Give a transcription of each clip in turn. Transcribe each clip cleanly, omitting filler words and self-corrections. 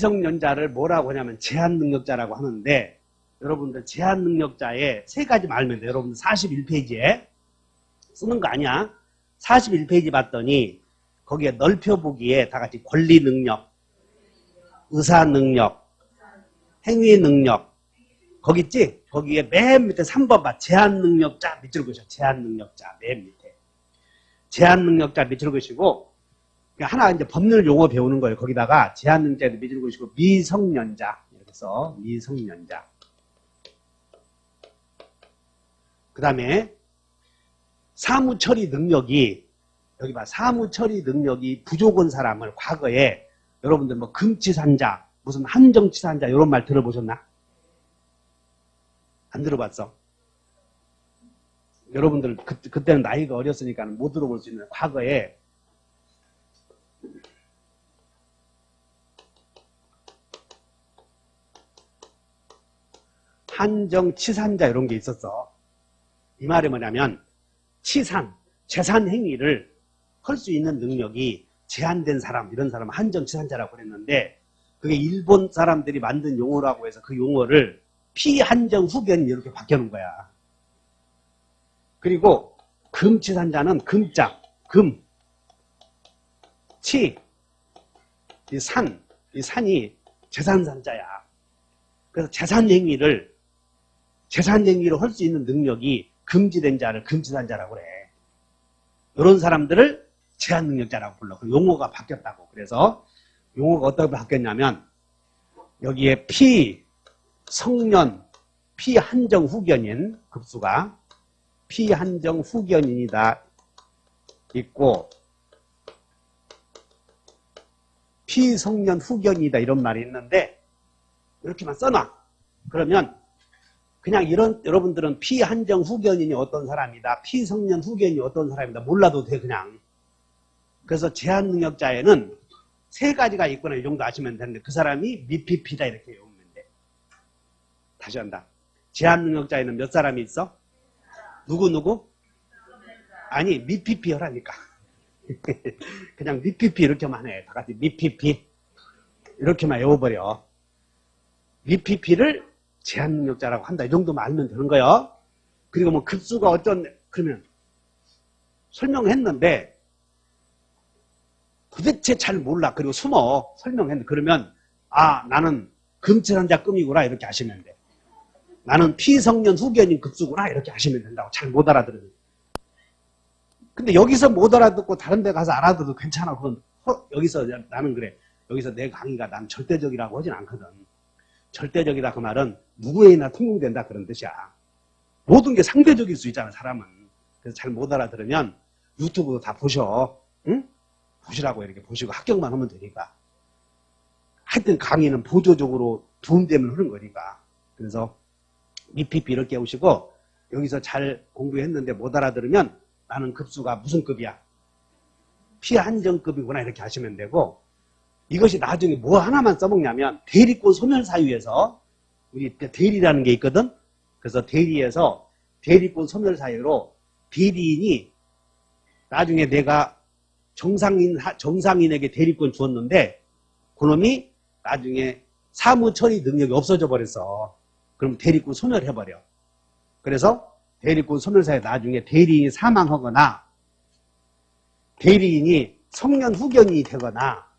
미성년자를 뭐라고 하냐면 제한능력자라고 하는데, 여러분들 제한능력자에 세 가지 말면 돼요. 여러분들 41페이지에 쓰는 거 아니야. 41페이지 봤더니 거기에 넓혀보기에 다 같이 권리능력, 의사능력, 행위능력 거기 있지? 거기에 맨 밑에 3번 봐. 제한능력자 밑줄 그으셔. 제한능력자 맨 밑에. 제한능력자 밑줄 그으시고, 하나 이제 법률 용어 배우는 거예요. 거기다가 제한능력자도 밑줄 그으시고, 미성년자 이렇게 써. 미성년자. 그 다음에 사무처리 능력이, 여기 봐. 사무처리 능력이 부족한 사람을 과거에 여러분들 뭐 금치산자, 무슨 한정치산자 이런 말 들어보셨나? 안 들어봤어? 여러분들 그때는 나이가 어렸으니까 못 들어볼 수 있는, 과거에 한정치산자 이런 게 있었어. 이 말이 뭐냐면 치산, 재산 행위를 할 수 있는 능력이 제한된 사람, 이런 사람을 한정치산자라고 그랬는데, 그게 일본 사람들이 만든 용어라고 해서 그 용어를 피한정 후견 이렇게 바뀌어놓은 거야. 그리고 금치산자는 금자, 금, 치, 이 산이 재산산자야. 그래서 재산행위를 할 수 있는 능력이 금지된 자를 금치산자라고 그래. 이런 사람들을 제한능력자라고 불러. 그 용어가 바뀌었다고. 그래서 용어가 어떻게 바뀌었냐면, 여기에 성년, 피한정 후견인 급수가 피한정 후견인이다 있고, 피성년 후견이다 이런 말이 있는데, 이렇게만 써놔. 그러면 그냥 여러분들은 피한정 후견인이 어떤 사람이다, 피성년 후견이 어떤 사람이다 몰라도 돼 그냥. 그래서 제한능력자에는 세 가지가 있구나 이 정도 아시면 되는데, 그 사람이 미피피다 이렇게 외우면 돼. 다시 한다. 제한능력자에는 몇 사람이 있어? 누구? 아니 미피피 하라니까. 그냥 미피피 이렇게만 해. 다 같이 미피피 이렇게만 외워버려. 미피피를 제한능력자라고 한다 이 정도만 알면 되는 거예요. 그리고 뭐 급수가 그러면 설명했는데 도대체 잘 몰라. 그리고 숨어. 설명했는데, 그러면 나는 금치산자 금이구나 이렇게 하시면 돼. 나는 피성년 후견인 급수구나 이렇게 하시면 된다고. 잘 못 알아들으면. 근데 여기서 못 알아듣고 다른 데 가서 알아들어도 괜찮아. 그건 여기서 나는 그래. 여기서 내 강의가 난 절대적이라고 하진 않거든. 절대적이다 그 말은 누구에나 통용된다 그런 뜻이야. 모든 게 상대적일 수 있잖아 사람은. 그래서 잘 못 알아들으면 유튜브 다 보셔. 응? 보시라고 이렇게 보시고 합격만 하면 되니까. 하여튼 강의는 보조적으로 도움되면 하는 거니까. 그래서 미피피를 깨우시고, 여기서 잘 공부했는데 못 알아들으면 나는 급수가 무슨 급이야? 피한정급이구나 이렇게 하시면 되고, 이것이 나중에 뭐 하나만 써먹냐면 대리권 소멸사유에서, 우리 대리라는 게 있거든. 그래서 대리에서 대리권 소멸사유로 대리인이 나중에 내가 정상인에게 대리권 주었는데 그놈이 나중에 사무처리 능력이 없어져 버렸어. 그럼 대리권 소멸해버려. 그래서 대리권 소멸사에 나중에 대리인이 사망하거나 대리인이 성년 후견이 되거나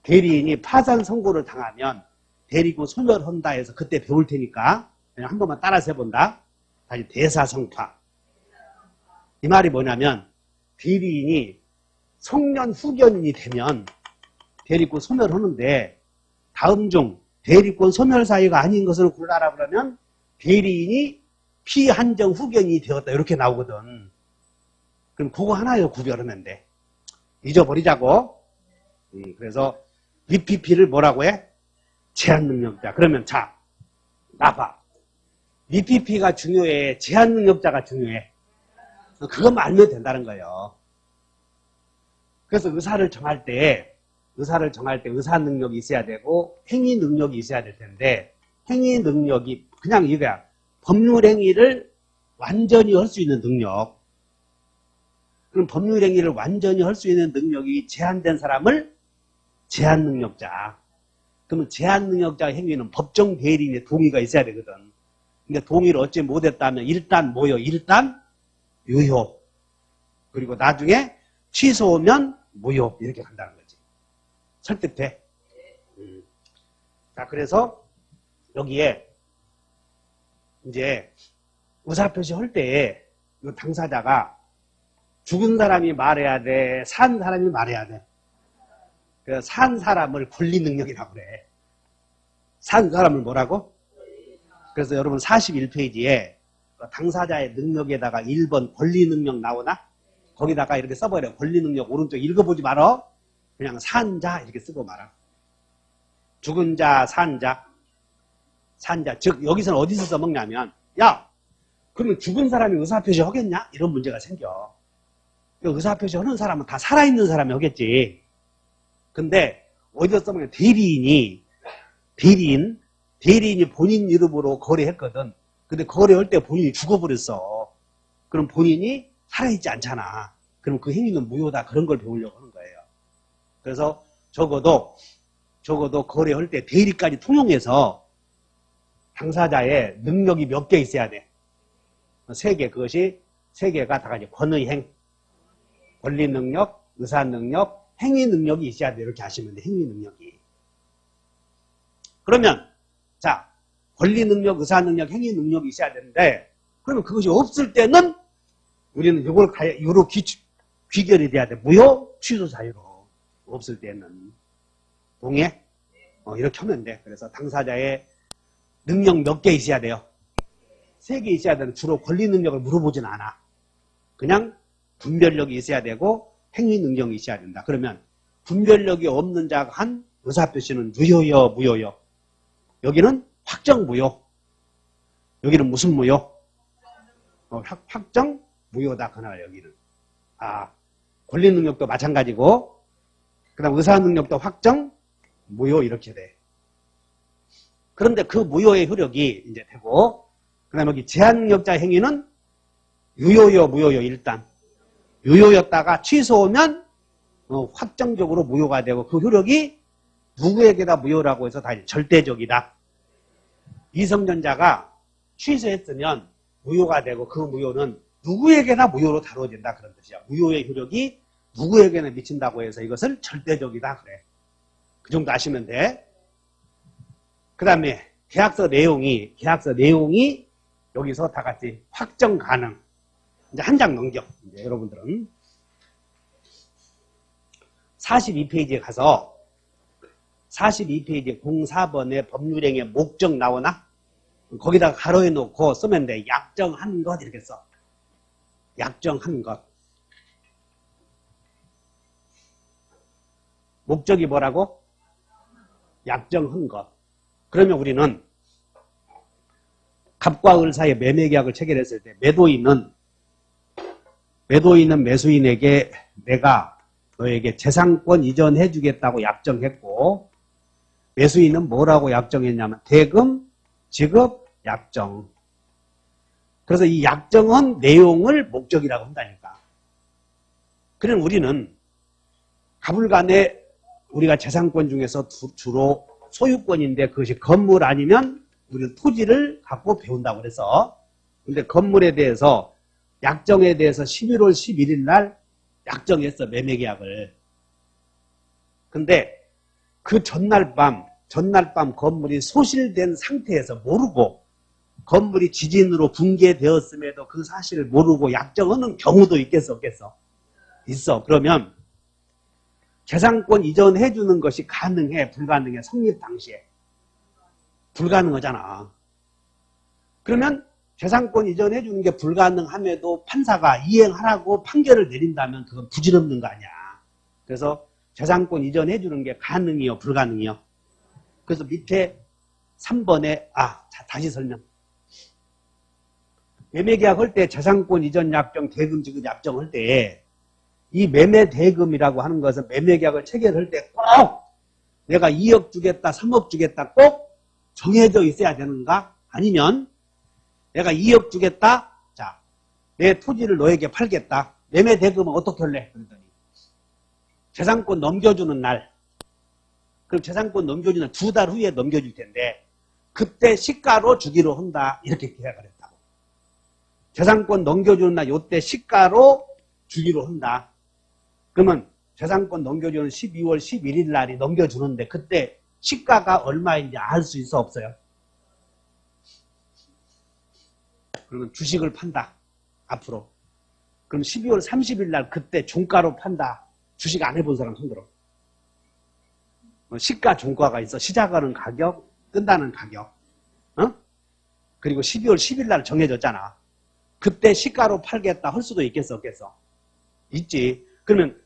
대리인이 파산 선고를 당하면 대리권 소멸한다 해서 그때 배울 테니까 그냥 한 번만 따라서 해본다. 다시 대사성파. 이 말이 뭐냐면 대리인이 성년 후견인이 되면 대리권 소멸하는데, 다음 중 대리권 소멸 사유가 아닌 것을 골라라 그러면 대리인이 피한정 후견인이 되었다 이렇게 나오거든. 그럼 그거 하나요 구별하면 돼. 잊어버리자고. 그래서 미피피를 뭐라고 해? 제한능력자. 그러면 자, 나봐. 미피피가 중요해? 제한능력자가 중요해? 그것만 알면 된다는 거예요. 그래서 의사를 정할 때 의사 능력이 있어야 되고 행위 능력이 있어야 될 텐데, 행위 능력이 그냥 이거야. 법률 행위를 완전히 할 수 있는 능력. 그럼 법률 행위를 완전히 할 수 있는 능력이 제한된 사람을 제한능력자. 그러면 제한능력자 행위는 법정 대리인의 동의가 있어야 되거든. 근데 동의를 얻지 못했다면 일단 뭐요? 일단 유효. 그리고 나중에 취소하면 무효. 이렇게 간다는 거지. 설득돼? 자, 그래서 여기에 이제 의사표시 할 때에 이 당사자가 죽은 사람이 말해야 돼? 산 사람이 말해야 돼? 산 사람을 권리 능력이라고 그래. 산 사람을 뭐라고? 그래서 여러분 41페이지에 당사자의 능력에다가 1번 권리 능력 나오나? 거기다가 이렇게 써버려. 권리 능력 오른쪽 읽어보지 말아. 그냥 산자 이렇게 쓰고 말아. 죽은 자, 산자. 산자. 즉 여기서는 어디서 써먹냐면 야, 그러면 죽은 사람이 의사표시 하겠냐? 이런 문제가 생겨. 의사표시 하는 사람은 다 살아있는 사람이 하겠지. 근데 어디서 써먹냐? 대리인이 본인 이름으로 거래했거든. 근데 거래할 때 본인이 죽어버렸어. 그럼 본인이 살아있지 않잖아. 그럼 그 행위는 무효다. 그런 걸 배우려고 하는 거예요. 그래서 적어도 거래할 때 대리까지 통용해서 당사자의 능력이 몇 개 있어야 돼. 3개. 그것이 3개가 다 같이 권의행, 권리 능력, 의사 능력, 행위 능력이 있어야 돼. 이렇게 하시면 돼. 행위 능력이. 그러면 자, 권리 능력, 의사 능력, 행위 능력이 있어야 되는데 그러면 그것이 없을 때는 우리는 요로 귀결이 돼야 돼. 무효, 취소 사유로. 없을 때는. 동의해? 이렇게 하면 돼. 그래서 당사자의 능력 몇 개 있어야 돼요? 3개 있어야 되는. 주로 권리 능력을 물어보진 않아. 그냥 분별력이 있어야 되고 행위 능력이 있어야 된다. 그러면 분별력이 없는 자가 한 의사표시는 유효요, 무효요? 여기는 확정 무효. 여기는 무슨 무효? 확정 무효다. 그날 여기는. 권리 능력도 마찬가지고 그 다음 의사 능력도 확정 무효 이렇게 돼. 그런데 그 무효의 효력이 이제 되고 그 다음에 여기 제한능력자 행위는 유효요, 무효요? 일단 유효였다가 취소하면 확정적으로 무효가 되고 그 효력이 누구에게다 무효라고 해서 다 절대적이다. 미성년자가 취소했으면 무효가 되고 그 무효는 누구에게나 무효로 다뤄진다. 그런 뜻이야. 무효의 효력이 누구에게나 미친다고 해서 이것을 절대적이다. 그래. 그 정도 아시면 돼. 그 다음에 계약서 내용이 여기서 다 같이 확정 가능. 이제 한 장 넘겨. 이제 여러분들은 42페이지에 가서 42페이지 04번에 법률행위의 목적 나오나? 거기다가 가로해 놓고 쓰면 돼. 약정한 것 이렇게 써. 약정한 것. 목적이 뭐라고? 약정한 것. 그러면 우리는 갑과 을 사이에 매매계약을 체결했을 때 매도인은 매수인에게 내가 너에게 재산권 이전해 주겠다고 약정했고 매수인은 뭐라고 약정했냐면 대금 지급 약정. 그래서 이 약정한 내용을 목적이라고 한다니까. 그럼 우리는 가불간에 우리가 재산권 중에서 주로 소유권인데 그것이 건물 아니면 우리는 토지를 갖고 배운다고 그래서 근데 건물에 대해서 약정에 대해서 11월 11일 날 약정했어. 매매계약을. 근데 그 전날 밤 건물이 소실된 상태에서 모르고 건물이 지진으로 붕괴되었음에도 그 사실을 모르고 약정하는 경우도 있겠어 없겠어? 있어. 그러면 재산권 이전해 주는 것이 가능해 불가능해? 성립 당시에 불가능하잖아. 그러면 재산권 이전해 주는 게 불가능함에도 판사가 이행하라고 판결을 내린다면 그건 부질없는 거 아니야. 그래서 재산권 이전해 주는 게 가능이요 불가능이요? 그래서 밑에 3번에 다시 설명. 매매계약 할 때 재산권 이전 약정 대금 지급 약정할 때 이 매매 대금이라고 하는 것은 매매계약을 체결할 때 꼭 내가 2억 주겠다 3억 주겠다 꼭 정해져 있어야 되는가? 아니면 내가 2억 주겠다. 자, 내 토지를 너에게 팔겠다. 매매 대금은 어떻게 할래? 그랬더니 재산권 넘겨주는 날 그럼 재산권 넘겨주는 2달 후에 넘겨줄 텐데 그때 시가로 주기로 한다. 이렇게 계약을 했다고. 재산권 넘겨주는 날 요때 시가로 주기로 한다. 그러면 재산권 넘겨주는 12월 11일 날이 넘겨주는데 그때 시가가 얼마인지 알 수 있어 없어요? 그러면 주식을 판다. 앞으로. 그럼 12월 30일 날 그때 종가로 판다. 주식 안 해본 사람 손들어. 시가 종가가 있어. 시작하는 가격, 끝나는 가격. 그리고 12월 10일 날 정해졌잖아. 그때 시가로 팔겠다 할 수도 있겠어, 없겠어? 있지. 그러면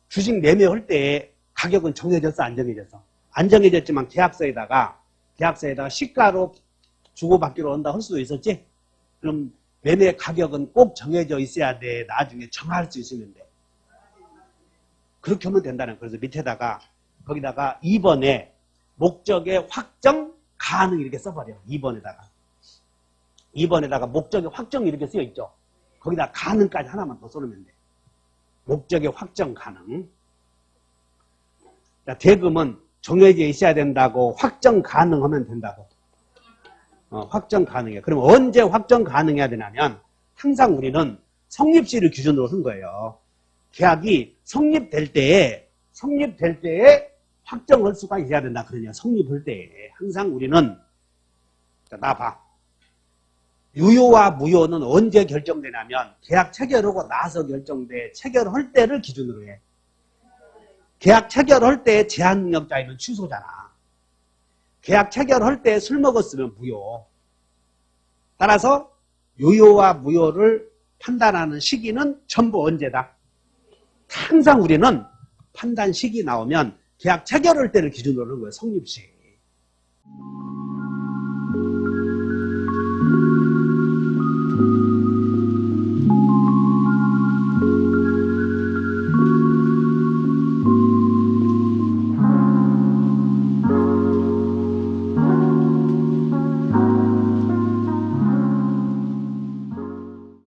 주식 매매할 때 가격은 정해졌어, 안 정해졌어? 안 정해졌지만 계약서에다가 시가로 주고받기로 한다 할 수도 있었지? 그럼 매매 가격은 꼭 정해져 있어야 돼. 나중에 정할 수 있으면 돼. 그렇게 하면 된다는 거예요. 그래서 밑에다가 거기다가 2번에 목적의 확정 가능 이렇게 써버려. 2번에다가 목적의 확정 이렇게 쓰여 있죠. 거기다 가능까지 하나만 더 써놓으면 돼. 목적의 확정 가능. 자, 대금은 정해져 있어야 된다고 확정 가능하면 된다고. 확정 가능해. 그럼 언제 확정 가능해야 되냐면 항상 우리는 성립시를 기준으로 한 거예요. 계약이 성립될 때에 확정할 수가 있어야 된다. 그러냐. 성립할 때에 항상 우리는 자, 나 봐. 유효와 무효는 언제 결정되냐면 계약 체결하고 나서 결정돼. 체결할 때를 기준으로 해. 계약 체결할 때 제한능력자이면 취소잖아. 계약 체결할 때 술 먹었으면 무효. 따라서 유효와 무효를 판단하는 시기는 전부 언제다? 항상 우리는 판단 시기 나오면 계약 체결할 때를 기준으로 하는 거예요. 성립시.